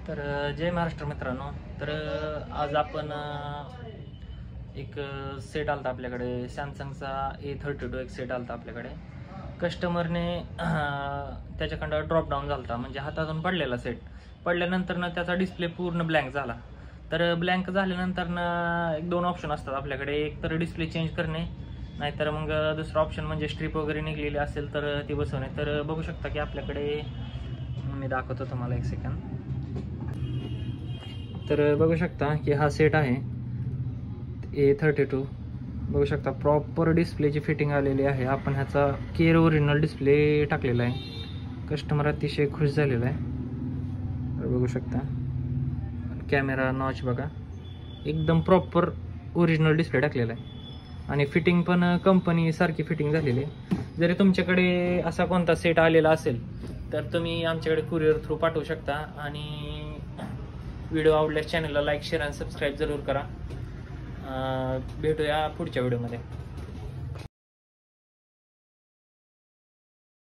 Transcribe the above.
तर जय महाराष्ट्र मित्रांनो. तर आज आपण एक सेट आलता आपल्याकडे, सॅमसंगचा A32 एक सेट आलता आपल्याकडे. कस्टमरने त्याच्याकडं ड्रॉपडाऊन झाला, म्हणजे हातातून पडलेला सेट. पडल्यानंतर ना त्याचा डिस्प्ले पूर्ण ब्लँक झाला. तर ब्लँक झाल्यानंतर ना एक दोन ऑप्शन असतात आपल्याकडे, एक तर डिस्प्ले चेंज करणे, नाहीतर मग दुसरं ऑप्शन म्हणजे स्ट्रिप वगैरे निघलेली असेल तर ती बसवणे. तर बघू शकता की आपल्याकडे, मी दाखवतो तुम्हाला एक सेकंड. तर बघू शकता की हा सेट आहे A32. बघू शकता प्रॉपर डिस्प्लेची फिटिंग आलेली आहे. आपण ह्याचा केअर ओरिजिनल डिस्प्ले टाकलेला आहे. कस्टमर अतिशय खुश झालेला आहे. तर बघू शकता कॅमेरा नॉच बघा, एकदम प्रॉपर ओरिजिनल डिस्प्ले टाकलेला आहे आणि फिटिंग पण कंपनी सारखी फिटिंग झालेली आहे. जरी तुमच्याकडे असा कोणता सेट आलेला असेल तर तुम्ही आमच्याकडे कुरिअर थ्रू पाठवू शकता. आणि व्हिडिओ आवडल्यास चॅनलला लाईक, शेअर आणि सबस्क्राईब जरूर करा. भेटूया पुढच्या व्हिडिओमध्ये.